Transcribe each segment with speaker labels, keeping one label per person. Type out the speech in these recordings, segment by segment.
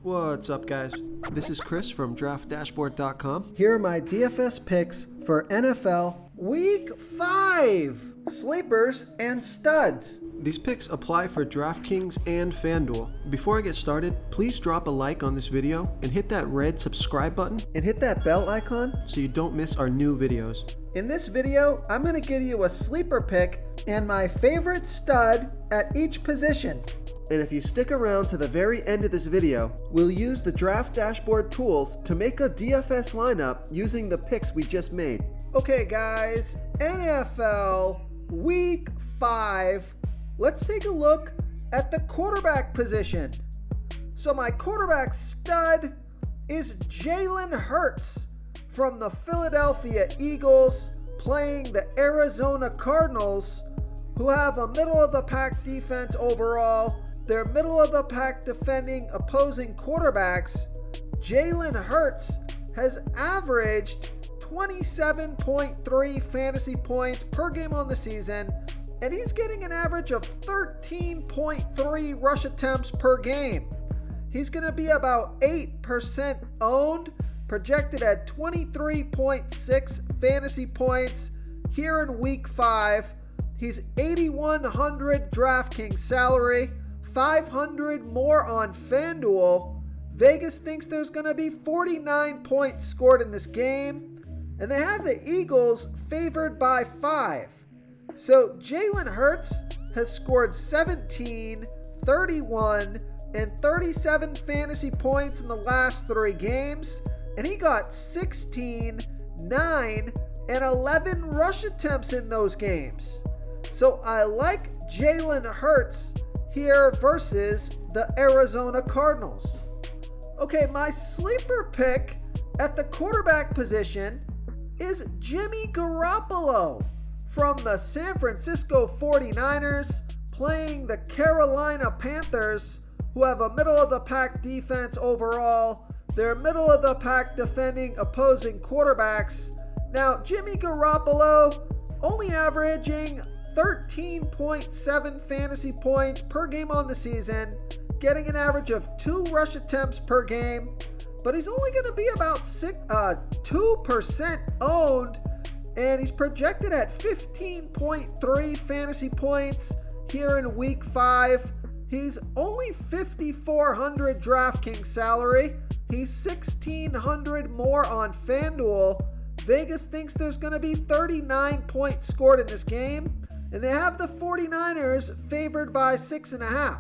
Speaker 1: What's up, guys? This is Chris from DraftDashboard.com.
Speaker 2: Here are my DFS picks for NFL Week 5 sleepers and studs.
Speaker 1: These picks apply for DraftKings and FanDuel. Before I get started, please drop a like on this video and hit that red subscribe button
Speaker 2: And hit that bell icon.
Speaker 1: so you don't miss our new videos.
Speaker 2: In this video, I'm going to give you a sleeper pick and my favorite stud at each position.
Speaker 1: And if you stick around to the very end of this video, we'll use the Draft Dashboard tools to make a DFS lineup using the picks we just made.
Speaker 2: Okay guys, NFL Week 5. Let's take a look at the quarterback position. So my quarterback stud is Jalen Hurts from the Philadelphia Eagles playing the Arizona Cardinals, who have a middle-of-the-pack defense overall. They're middle-of-the-pack defending opposing quarterbacks. Jalen Hurts has averaged 27.3 fantasy points per game on the season, and he's getting an average of 13.3 rush attempts per game. He's going to be about 8% owned, projected at 23.6 fantasy points here in Week 5. He's 8,100 DraftKings salary, 500 more on FanDuel. Vegas thinks there's going to be 49 points scored in this game, and they have the Eagles favored by 5. So Jalen Hurts has scored 17, 31, and 37 fantasy points in the last 3 games, and he got 16, 9, and 11 rush attempts in those games. So I like Jalen Hurts here versus the Arizona Cardinals. Okay, my sleeper pick at the quarterback position is Jimmy Garoppolo from the San Francisco 49ers playing the Carolina Panthers, who have a middle-of-the-pack defense overall. They're middle-of-the-pack defending opposing quarterbacks. Now, Jimmy Garoppolo only averaging 13.7 fantasy points per game on the season, getting an average of 2 rush attempts per game, but he's only going to be about 2% owned, and he's projected at 15.3 fantasy points here in Week 5. He's only 5,400 DraftKings salary. He's 1,600 more on FanDuel. Vegas thinks there's going to be 39 points scored in this game, and they have the 49ers favored by 6.5.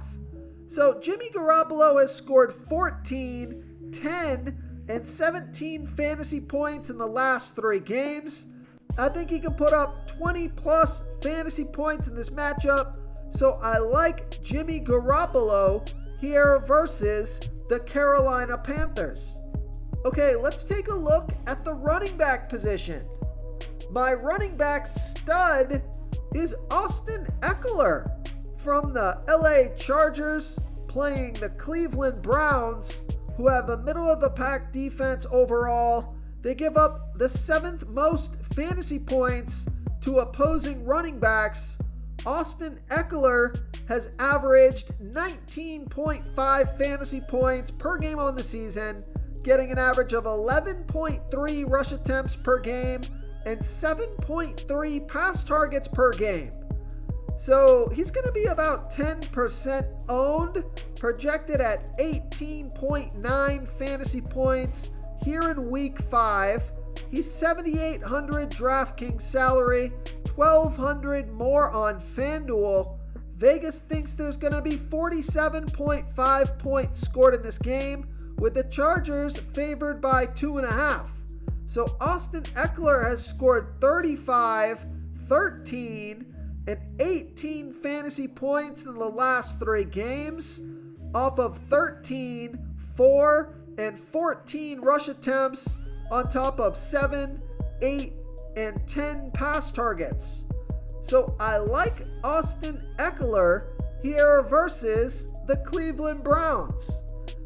Speaker 2: So Jimmy Garoppolo has scored 14, 10, and 17 fantasy points in the last 3 games. I think he can put up 20 plus fantasy points in this matchup. So I like Jimmy Garoppolo here versus the Carolina Panthers. Okay, let's take a look at the running back position. My running back stud is Austin Eckler from the LA Chargers playing the Cleveland Browns, who have a middle-of-the-pack defense overall. They give up the 7th most fantasy points to opposing running backs. Austin Eckler has averaged 19.5 fantasy points per game on the season, getting an average of 11.3 rush attempts per game and 7.3 pass targets per game. So he's going to be about 10% owned, projected at 18.9 fantasy points here in Week 5. He's 7,800 DraftKings salary, 1,200 more on FanDuel. Vegas thinks there's going to be 47.5 points scored in this game, with the Chargers favored by 2.5. So Austin Eckler has scored 35, 13, and 18 fantasy points in the last 3 games off of 13, 4, and 14 rush attempts on top of 7, 8, and 10 pass targets. So I like Austin Eckler here versus the Cleveland Browns.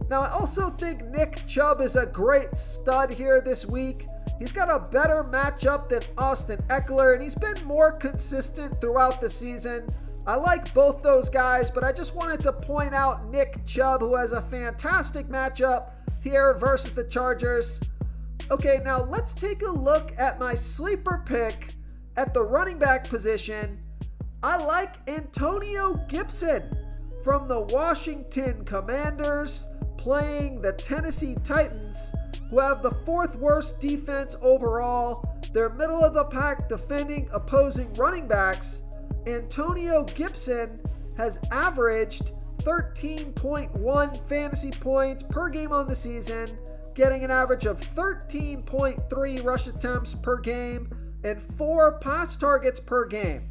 Speaker 2: Now I also think Nick Chubb is a great stud here this week. He's got a better matchup than Austin Eckler, and he's been more consistent throughout the season. I like both those guys, but I just wanted to point out Nick Chubb, who has a fantastic matchup here versus the Chargers. Okay, now let's take a look at my sleeper pick at the running back position. I like Antonio Gibson from the Washington Commanders playing the Tennessee Titans, who have the fourth worst defense overall. They're middle of the pack defending opposing running backs. Antonio Gibson has averaged 13.1 fantasy points per game on the season, getting an average of 13.3 rush attempts per game and 4 pass targets per game.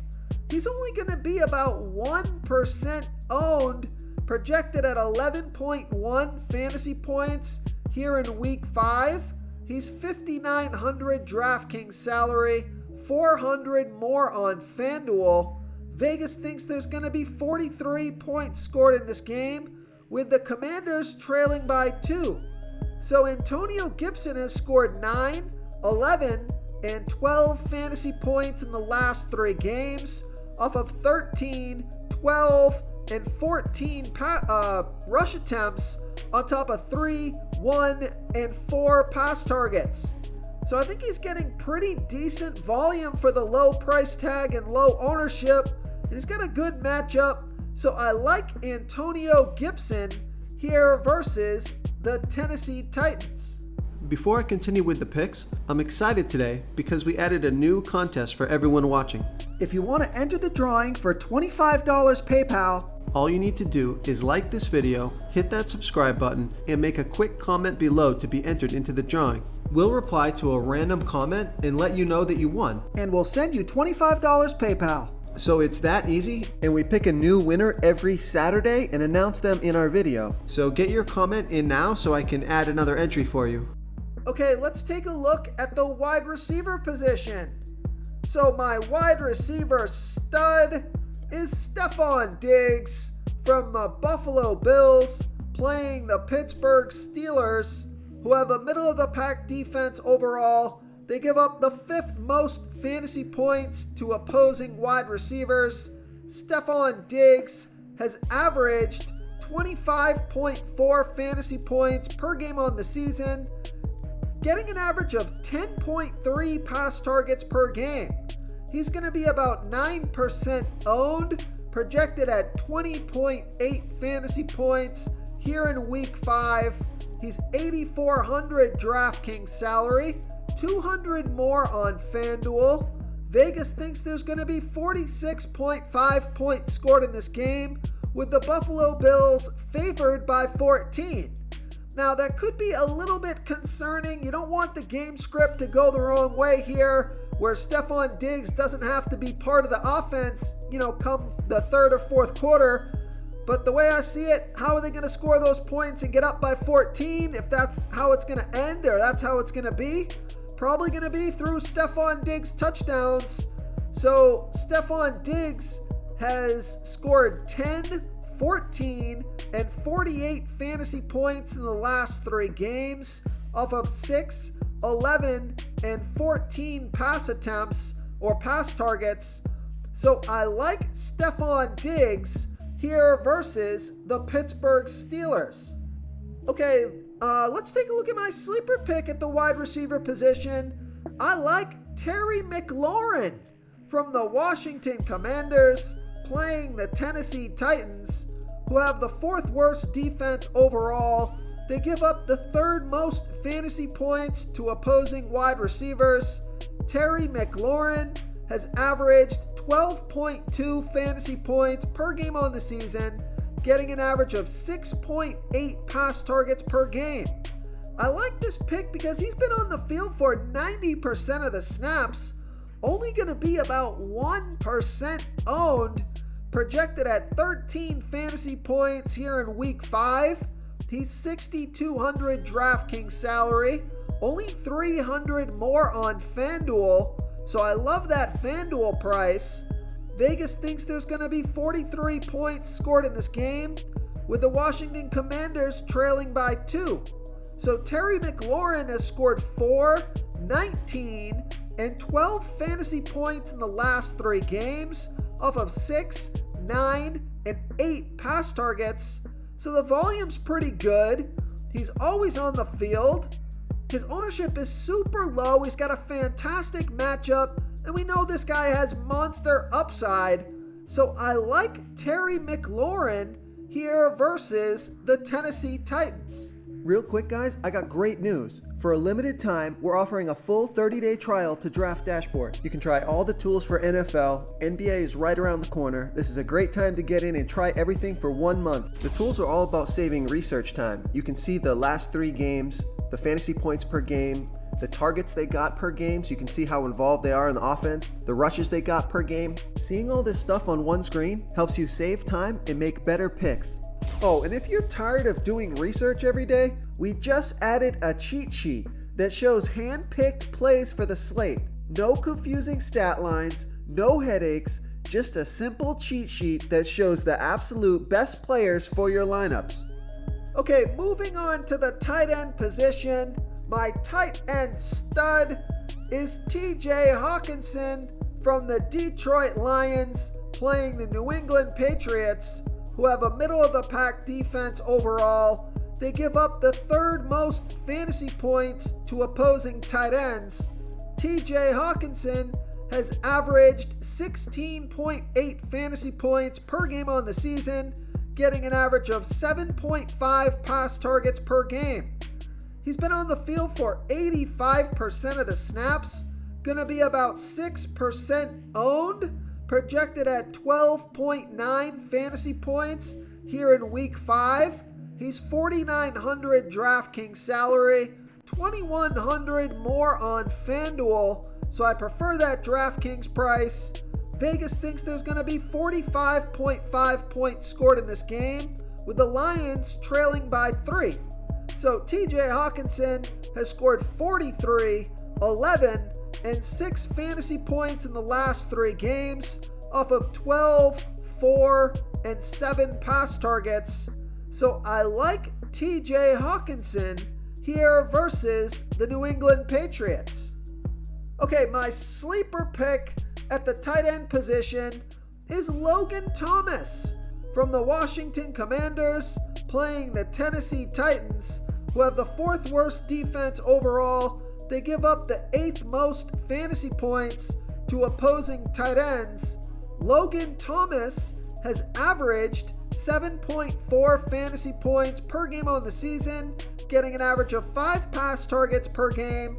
Speaker 2: He's only going to be about 1% owned, projected at 11.1 fantasy points here in week 5. He's $5,900 DraftKings salary, $400 more on FanDuel. Vegas thinks there's going to be 43 points scored in this game, with the Commanders trailing by 2. So Antonio Gibson has scored 9, 11, and 12 fantasy points in the last 3 games off of 13, 12, and 14 rush attempts on top of 3, 1, and 4 pass targets. So I think he's getting pretty decent volume for the low price tag and low ownership, and he's got a good matchup. So I like Antonio Gibson here versus the Tennessee Titans.
Speaker 1: Before I continue with the picks, I'm excited today because we added a new contest for everyone watching.
Speaker 2: If you want to enter the drawing for $25 PayPal,
Speaker 1: all you need to do is like this video, hit that subscribe button, and make a quick comment below to be entered into the drawing. We'll reply to a random comment and let you know that you won.
Speaker 2: And we'll send you $25 PayPal.
Speaker 1: So it's that easy, and we pick a new winner every Saturday and announce them in our video. So get your comment in now so I can add another entry for you.
Speaker 2: Okay, let's take a look at the wide receiver position. So my wide receiver stud is Stephon Diggs from the Buffalo Bills playing the Pittsburgh Steelers, who have a middle-of-the-pack defense overall. They give up the 5th most fantasy points to opposing wide receivers. Stephon Diggs has averaged 25.4 fantasy points per game on the season, getting an average of 10.3 pass targets per game. He's going to be about 9% owned, projected at 20.8 fantasy points here in week 5. He's $8,400 DraftKings salary, $200 more on FanDuel. Vegas thinks there's going to be 46.5 points scored in this game, with the Buffalo Bills favored by 14. Now, that could be a little bit concerning. You don't want the game script to go the wrong way here, where Stephon Diggs doesn't have to be part of the offense, come the 3rd or 4th quarter. But the way I see it, how are they going to score those points and get up by 14 if that's how it's going to end or that's how it's going to be? Probably going to be through Stephon Diggs touchdowns. So Stephon Diggs has scored 10, 14, and 48 fantasy points in the last 3 games off of 6, 11, and 14 pass attempts or pass targets. So I like Stephon Diggs here versus the Pittsburgh Steelers. Okay, let's take a look at my sleeper pick at the wide receiver position. I like Terry McLaurin from the Washington Commanders playing the Tennessee Titans, who have the 4th worst defense overall. They give up the 3rd most fantasy points to opposing wide receivers. Terry McLaurin has averaged 12.2 fantasy points per game on the season, getting an average of 6.8 pass targets per game. I like this pick because he's been on the field for 90% of the snaps, only going to be about 1% owned, projected at 13 fantasy points here in week 5. He's $6,200 DraftKings salary, only $300 more on FanDuel, so I love that FanDuel price. Vegas thinks there's going to be 43 points scored in this game, with the Washington Commanders trailing by 2. So Terry McLaurin has scored 4, 19, and 12 fantasy points in the last 3 games off of 6, 9, and 8 pass targets, so the volume's pretty good. He's always on the field. His ownership is super low. He's got a fantastic matchup, and we know this guy has monster upside. So I like Terry McLaurin here versus the Tennessee Titans.
Speaker 1: Real quick, guys, I got great news. For a limited time, we're offering a full 30-day trial to Draft Dashboard. You can try all the tools for NFL. NBA is right around the corner. This is a great time to get in and try everything for 1 month. The tools are all about saving research time. You can see the last 3 games, the fantasy points per game, the targets they got per game, so you can see how involved they are in the offense, the rushes they got per game. Seeing all this stuff on one screen helps you save time and make better picks. Oh, and if you're tired of doing research every day, we just added a cheat sheet that shows hand-picked plays for the slate. No confusing stat lines, no headaches, just a simple cheat sheet that shows the absolute best players for your lineups.
Speaker 2: Okay, moving on to the tight end position. My tight end stud is TJ Hawkinson from the Detroit Lions, playing the New England Patriots, who have a middle-of-the-pack defense overall. They give up the 3rd most fantasy points to opposing tight ends. TJ Hawkinson has averaged 16.8 fantasy points per game on the season, getting an average of 7.5 pass targets per game. He's been on the field for 85% of the snaps, gonna be about 6% owned, projected at 12.9 fantasy points here in week 5. He's $4,900 DraftKings salary, $2,100 more on FanDuel, so I prefer that DraftKings price. Vegas thinks there's going to be 45.5 points scored in this game, with the Lions trailing by 3. So TJ Hawkinson has scored 43, 11, and 6 fantasy points in the last 3 games off of 12, 4, and 7 pass targets. So I like TJ Hawkinson here versus the New England Patriots. Okay, my sleeper pick at the tight end position is Logan Thomas from the Washington Commanders, playing the Tennessee Titans, who have the 4th worst defense overall. They give up the 8th most fantasy points to opposing tight ends. Logan Thomas has averaged 7.4 fantasy points per game on the season, getting an average of 5 pass targets per game.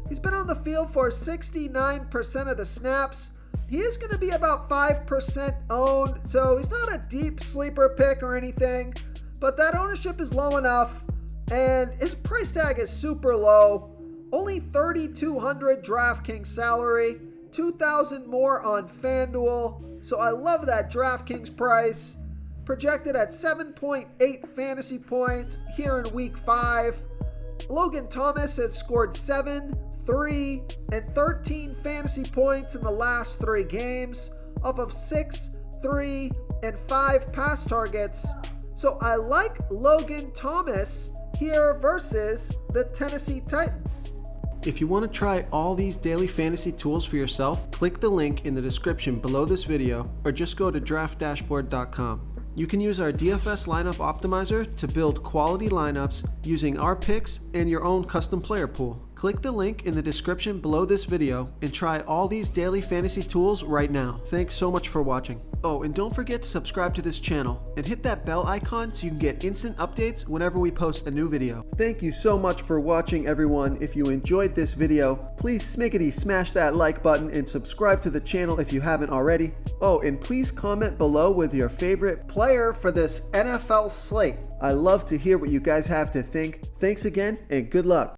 Speaker 2: He's been on the field for 69% of the snaps. He is going to be about 5% owned, so he's not a deep sleeper pick or anything, but that ownership is low enough, and his price tag is super low. Only $3,200 DraftKings salary, $2,000 more on FanDuel, so I love that DraftKings price. Projected at 7.8 fantasy points here in week 5. Logan Thomas has scored 7, 3, and 13 fantasy points in the last 3 games off of 6, 3, and 5 pass targets. So I like Logan Thomas here versus the Tennessee Titans.
Speaker 1: If you want to try all these daily fantasy tools for yourself, click the link in the description below this video or just go to draftdashboard.com. You can use our DFS lineup optimizer to build quality lineups using our picks and your own custom player pool. Click the link in the description below this video and try all these daily fantasy tools right now. Thanks so much for watching. Oh, and don't forget to subscribe to this channel and hit that bell icon so you can get instant updates whenever we post a new video. Thank you so much for watching, everyone. If you enjoyed this video, please smiggity smash that like button and subscribe to the channel if you haven't already. Oh, and please comment below with your favorite player for this NFL slate. I love to hear what you guys have to think. Thanks again and good luck.